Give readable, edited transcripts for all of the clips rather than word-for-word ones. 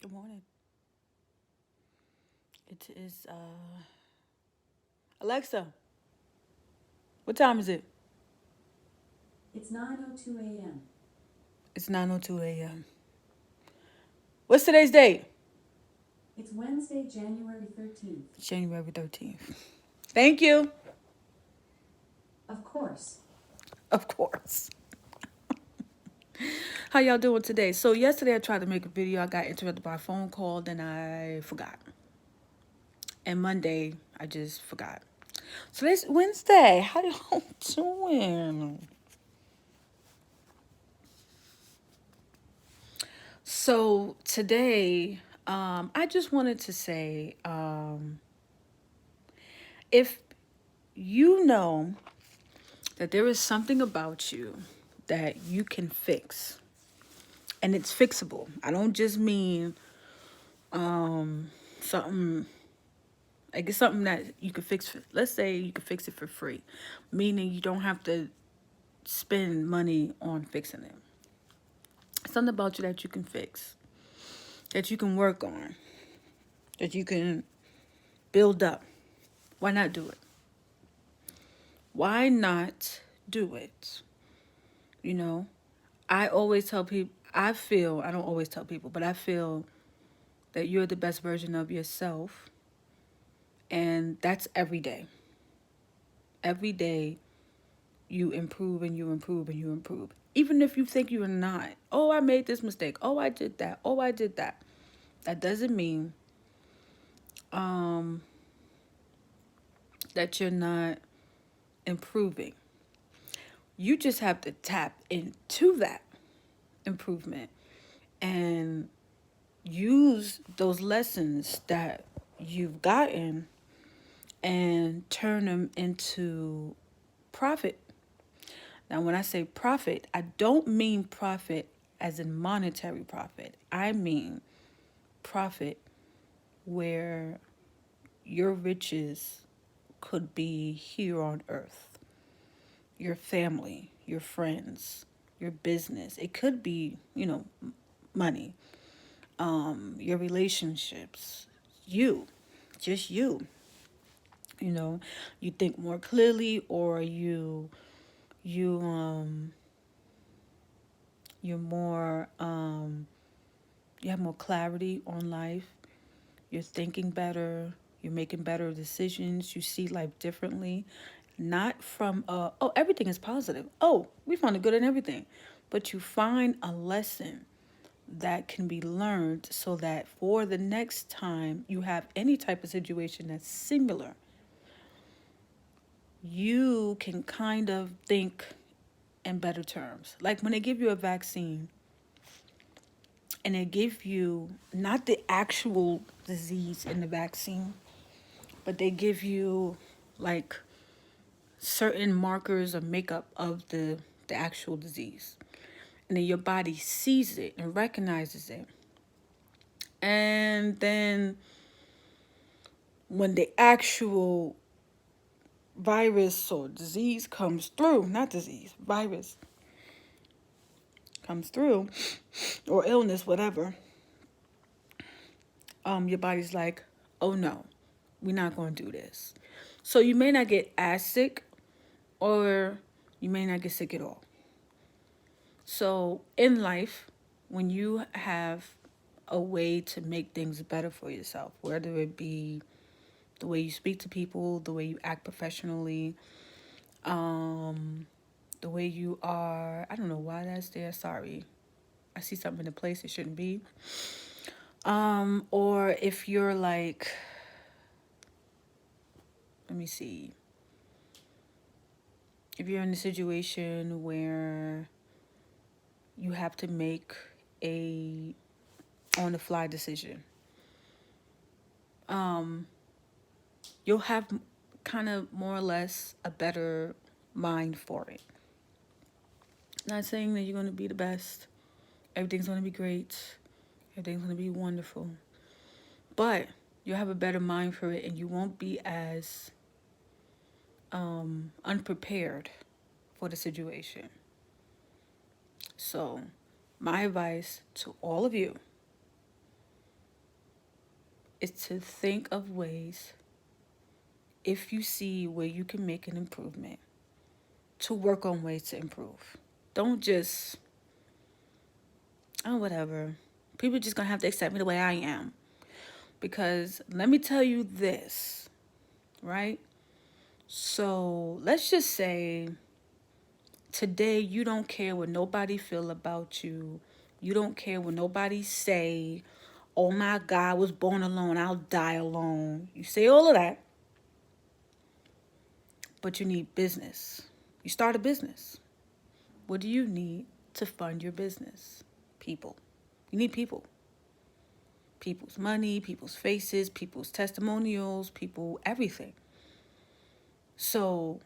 Good morning. It is Alexa. What time is it? It's 9:02 a.m. It's 9:02 a.m. What's today's date? It's Wednesday, January 13th. January 13th. Thank you. Of course. Of course. How y'all doing today? So yesterday I tried to make a video. I got interrupted by a phone call, then I forgot. And Monday I just forgot. So today's Wednesday. How y'all doing? So today, I just wanted to say, if you know that there is something about you that you can fix, and it's fixable. I don't just mean something like it's something that you can fix. Let's say you can fix it for free, meaning you don't have to spend money on fixing it. Something about you that you can fix, that you can work on, that you can build up. Why not do it? Why not do it? You know, I always tell people, I don't always tell people, but I feel that you're the best version of yourself. And that's every day. Every day you improve and you improve and you improve. Even if you think you're not. Oh, I made this mistake. Oh, I did that. Oh, I did that. That doesn't mean um, that you're not improving. You just have to tap into that improvement and use those lessons that you've gotten and turn them into profit. Now, when I say profit, I don't mean profit as in monetary profit. I mean profit where your riches could be here on earth, your family, your friends, your business. It could be, money, your relationships, you, just you. You know, you think more clearly, or you you're more you have more clarity on life. You're thinking better. You're making better decisions. You see life differently. Not from, oh, everything is positive. Oh, we found the good in everything. But you find a lesson that can be learned so that for the next time you have any type of situation that's similar, you can kind of think in better terms. Like when they give you a vaccine and they give you not the actual disease in the vaccine, but they give you like certain markers or makeup of the actual disease. And then your body sees it and recognizes it. And then when the actual virus or disease comes through, not disease, virus comes through, or illness, whatever, your body's like, oh no, we're not going to do this. So you may not get as sick, or you may not get sick at all. So in life, when you have a way to make things better for yourself, whether it be the way you speak to people, the way you act professionally, um, the way you are, I don't know why that's there, sorry. I see something in a place it shouldn't be. Or if you're like, let me see, if you're in a situation where you have to make a on the fly decision, um, you'll have kind of more or less a better mind for it. Not saying that you're going to be the best, everything's going to be great, everything's going to be wonderful, but you'll have a better mind for it and you won't be as unprepared for the situation. So, my advice to all of you is to think of ways, if you see where you can make an improvement, to work on ways to improve. Don't just, oh, whatever. People just gonna have to accept me the way I am. Because let me tell you this, right? So let's just say today you don't care what nobody feel about you. You don't care what nobody say. Oh my God, I was born alone. I'll die alone. You say all of that, but you need business. You start a business. What do you need to fund your business? People. You need people. People's money, people's faces, people's testimonials, people, everything. So,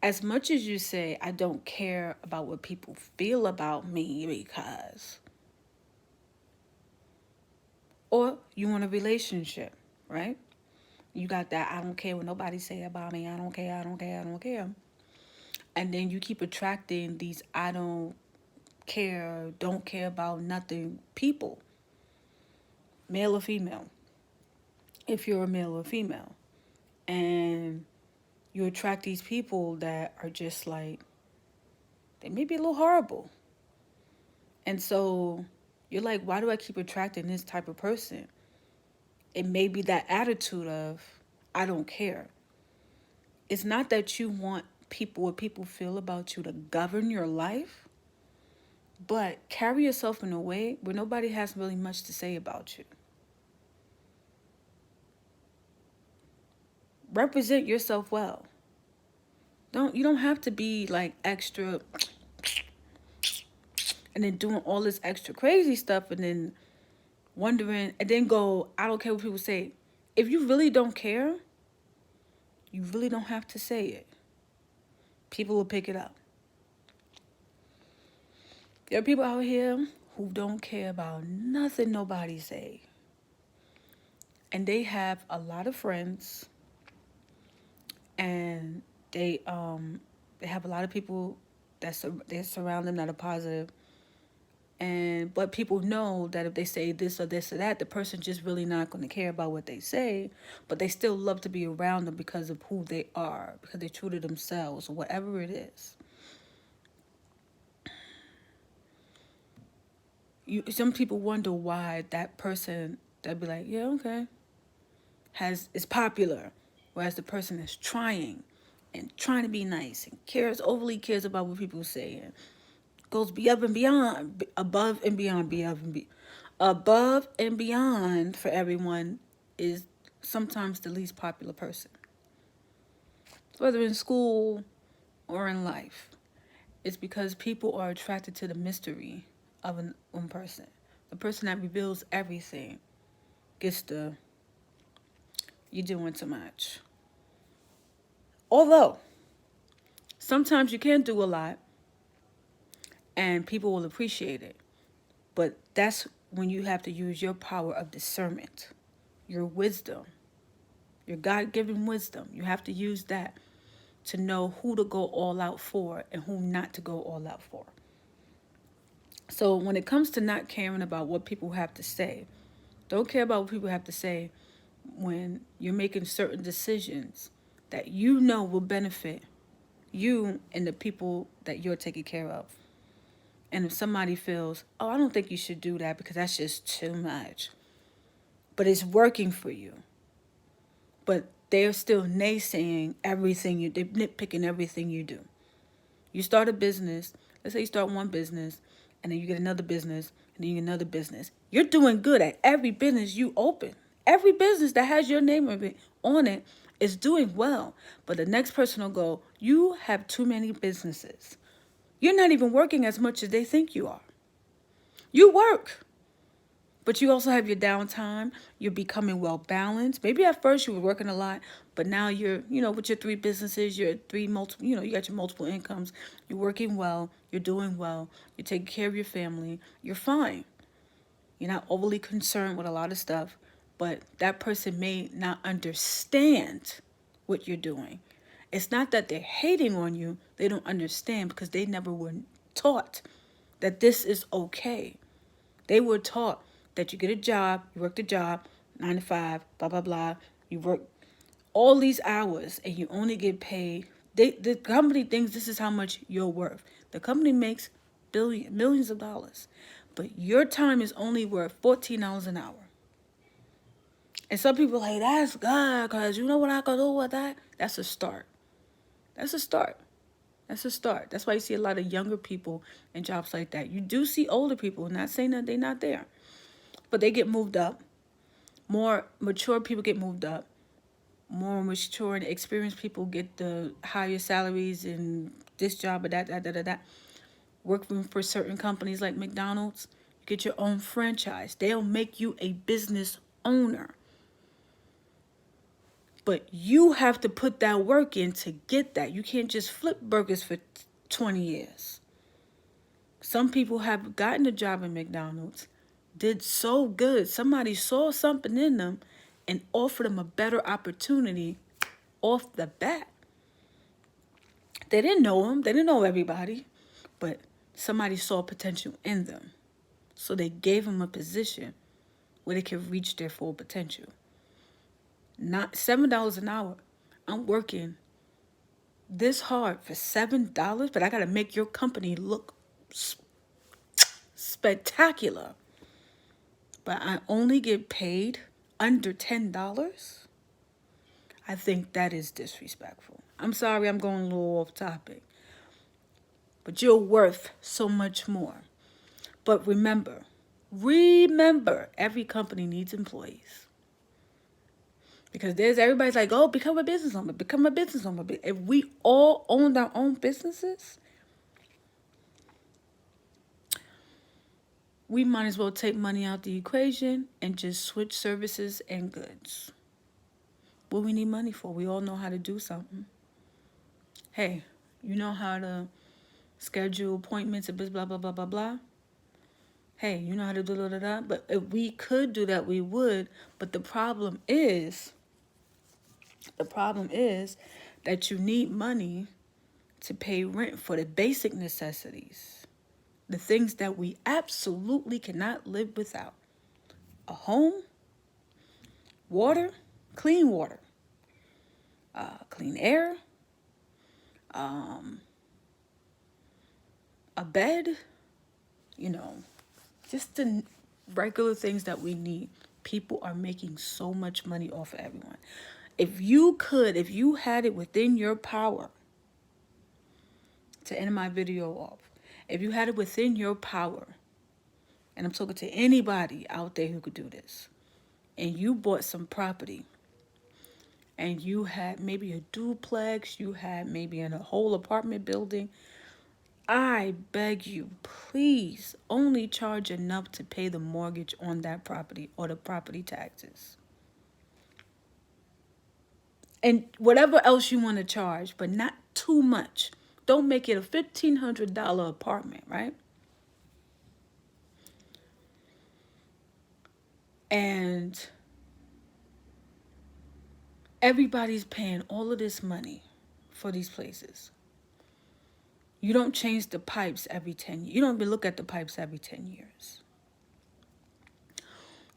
as much as you say, I don't care about what people feel about me because, or you want a relationship, right? You got that, I don't care what nobody say about me. I don't care, I don't care, I don't care. And then you keep attracting these I don't care about nothing people, male or female, if you're a male or female. And you attract these people that are just like, they may be a little horrible. And so you're like, why do I keep attracting this type of person? It may be that attitude of, I don't care. It's not that you want people, what people feel about you, to govern your life, but carry yourself in a way where nobody has really much to say about you. Represent yourself well. You don't have to be like extra and then doing all this extra crazy stuff and then wondering and then go, I don't care what people say. If you really don't care, you really don't have to say it. People will pick it up. There are people out here who don't care about nothing nobody say. And they have a lot of friends and they have a lot of people that they surround them that are positive. But people know that if they say this or this or that, the person just really not going to care about what they say, but they still love to be around them because of who they are, because they're true to themselves, or whatever it is. Some people wonder why that person that be like, yeah, okay, is popular, whereas the person that's trying to be nice and overly cares about what people say and goes above and beyond for everyone, is sometimes the least popular person. Whether in school or in life, it's because people are attracted to the mystery of one person. The person that reveals everything gets you're doing too much. Although, sometimes you can do a lot and people will appreciate it. But that's when you have to use your power of discernment, your wisdom, your God-given wisdom. You have to use that to know who to go all out for and who not to go all out for. So when it comes to not caring about what people have to say, don't care about what people have to say when you're making certain decisions that you know will benefit you and the people that you're taking care of. And if somebody feels, oh, I don't think you should do that because that's just too much, but it's working for you, but they're still naysaying everything they're nitpicking everything you do. You start a business, let's say you start one business, and then you get another business, and then you get another business. You're doing good at every business you open. Every business that has your name on it is doing well. But the next person will go, you have too many businesses. You're not even working as much as they think you are. You work, but you also have your downtime. You're becoming well balanced. Maybe at first you were working a lot, but now you're, with your 3 businesses, you got your multiple incomes. You're working well. You're doing well. You're taking care of your family. You're fine. You're not overly concerned with a lot of stuff, but that person may not understand what you're doing. It's not that they're hating on you. They don't understand because they never were taught that this is okay. They were taught that you get a job, you work the job, 9 to 5, blah, blah, blah. You work all these hours and you only get paid. The company thinks this is how much you're worth. The company makes millions of dollars. But your time is only worth $14 an hour. And some people are like, that's good, because you know what I could do with that? That's a start. That's a start. That's a start. That's why you see a lot of younger people in jobs like that. You do see older people, not saying that they're not there, but they get moved up. More mature people get moved up. More mature and experienced people get the higher salaries in this job or that. Working for certain companies like McDonald's, you get your own franchise. They'll make you a business owner. But you have to put that work in to get that. You can't just flip burgers for 20 years. Some people have gotten a job in McDonald's, did so good. Somebody saw something in them and offered them a better opportunity off the bat. They didn't know them. They didn't know everybody. But somebody saw potential in them. So they gave them a position where they could reach their full potential. Not $7 an hour. I'm working this hard for $7, but I got to make your company look spectacular. But I only get paid under $10. I think that is disrespectful. I'm sorry, I'm going a little off topic. But you're worth so much more. But remember, every company needs employees. Because everybody's like, oh, become a business owner, become a business owner. If we all owned our own businesses, we might as well take money out the equation and just switch services and goods. What we need money for? We all know how to do something. Hey, you know how to schedule appointments and blah, blah, blah, blah, blah. Hey, you know how to do that. But if we could do that, we would. But the problem is that you need money to pay rent for the basic necessities. The things that we absolutely cannot live without. A home, water, clean air, a bed, just the regular things that we need. People are making so much money off of everyone. If you had it within your power, to end my video off, if you had it within your power, and I'm talking to anybody out there who could do this, and you bought some property, and you had maybe a duplex, you had maybe in a whole apartment building, I beg you, please only charge enough to pay the mortgage on that property or the property taxes. And whatever else you want to charge, but not too much. Don't make it a $1,500 apartment, right? And everybody's paying all of this money for these places. You don't change the pipes every 10 years. You don't even look at the pipes every 10 years.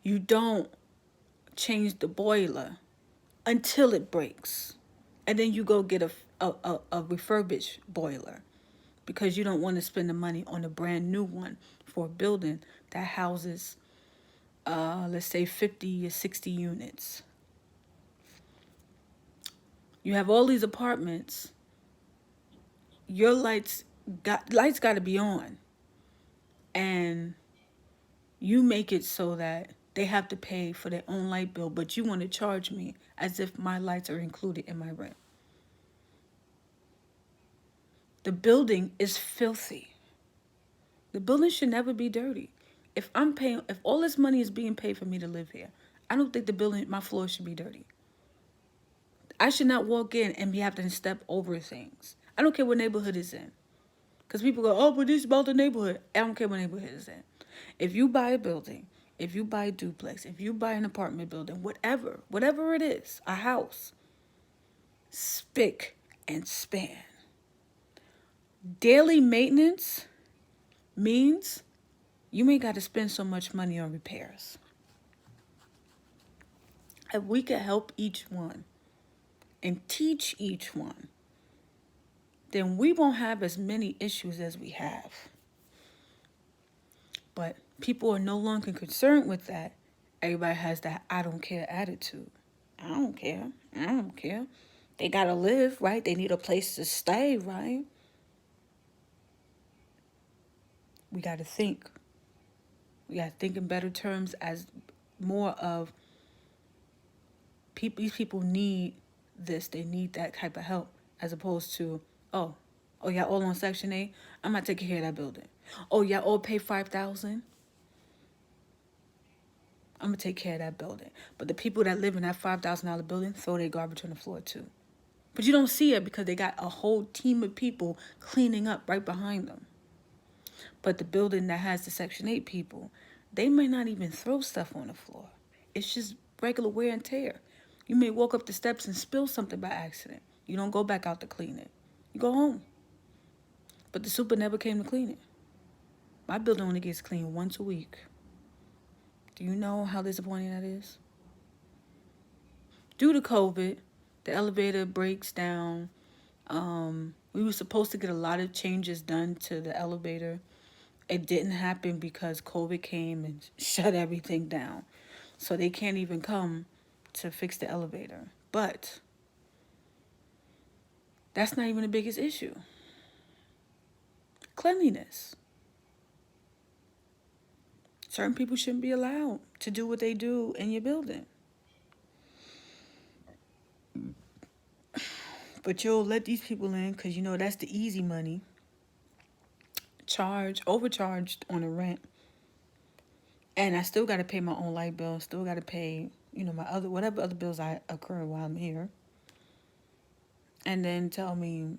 You don't change the boiler until it breaks. And then you go get a refurbished boiler because you don't want to spend the money on a brand new one for a building that houses, let's say 50 or 60 units. You have all these apartments. Your lights got to be on. And you make it so that they have to pay for their own light bill, but you want to charge me as if my lights are included in my rent. The building is filthy. The building should never be dirty. If all this money is being paid for me to live here, I don't think my floor should be dirty. I should not walk in and be having to step over things. I don't care what neighborhood it's in. Because people go, oh, but this is about the neighborhood. I don't care what neighborhood it's in. If you buy a building, if you buy a duplex, if you buy an apartment building, whatever it is, a house, spick and span. Daily maintenance means you ain't got to spend so much money on repairs. If we could help each one and teach each one, then we won't have as many issues as we have. But people are no longer concerned with that. Everybody has that I don't care attitude. I don't care. I don't care. They gotta live, right? They need a place to stay, right? We gotta think. We gotta think in better terms as more of people. These people need this. They need that type of help, as opposed to, oh, y'all all on Section 8. I'm not taking care of that building. Oh, y'all all pay $5,000. I'm gonna take care of that building. But the people that live in that $5,000 building throw their garbage on the floor too. But you don't see it because they got a whole team of people cleaning up right behind them. But the building that has the Section 8 people, they may not even throw stuff on the floor. It's just regular wear and tear. You may walk up the steps and spill something by accident. You don't go back out to clean it. You go home. But the super never came to clean it. My building only gets cleaned once a week. Do you know how disappointing that is? Due to COVID, the elevator breaks down. We were supposed to get a lot of changes done to the elevator. It didn't happen because COVID came and shut everything down. So they can't even come to fix the elevator. But that's not even the biggest issue. Cleanliness. Certain people shouldn't be allowed to do what they do in your building. But you'll let these people in because you know that's the easy money. Overcharged on the rent. And I still got to pay my own light bill. Still got to pay, my whatever other bills I occur while I'm here. And then tell me,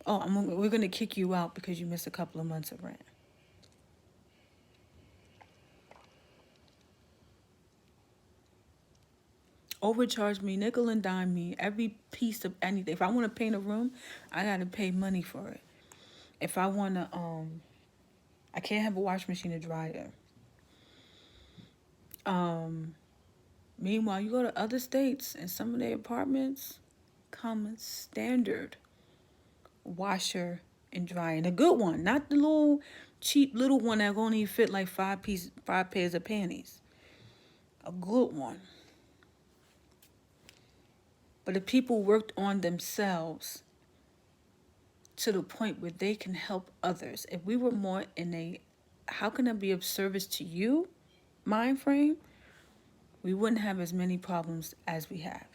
we're going to kick you out because you missed a couple of months of rent. Overcharge me, nickel and dime me, every piece of anything. If I want to paint a room, I got to pay money for it. If I want to, I can't have a washing machine or dryer. Meanwhile, you go to other states and some of their apartments come standard washer and dryer. And a good one, not the little cheap little one that only fit like 5 pairs of panties. A good one. But the people worked on themselves to the point where they can help others. If we were more in a, how can I be of service to you mind frame, we wouldn't have as many problems as we have.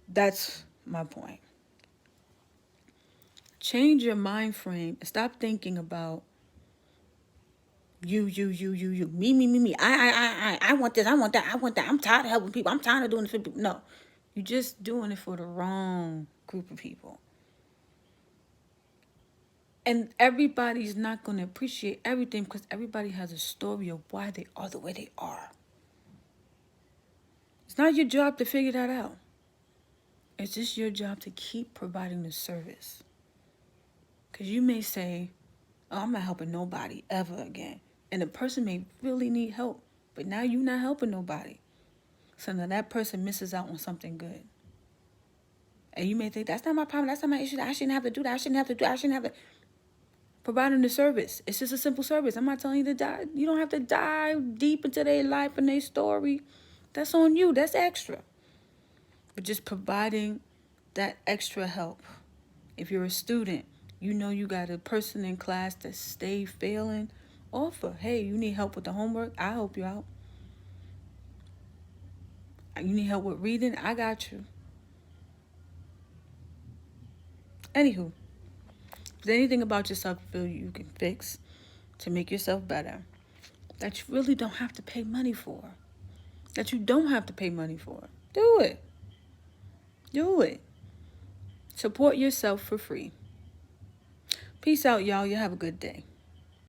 That's my point. Change your mind frame and stop thinking about you, me. I want this, I want that. I'm tired of helping people. I'm tired of doing this for people. No, you're just doing it for the wrong group of people. And everybody's not going to appreciate everything because everybody has a story of why they are the way they are. It's not your job to figure that out. It's just your job to keep providing the service. Because you may say, I'm not helping nobody ever again. And the person may really need help, but now you're not helping nobody. So now that person misses out on something good. And you may think, that's not my problem, that's not my issue, I shouldn't have to do that, I shouldn't have to. Providing the service. It's just a simple service. I'm not telling you to die. You don't have to dive deep into their life and their story. That's on you. That's extra. But just providing that extra help. If you're a student, you know you got a person in class that stay failing, offer, hey, you need help with the homework? I'll help you out. You need help with reading? I got you. Anywho, if there's anything about yourself you feel you can fix to make yourself better, that you really don't have to pay money for, that you don't have to pay money for, do it. Do it. Support yourself for free. Peace out, y'all. You have a good day.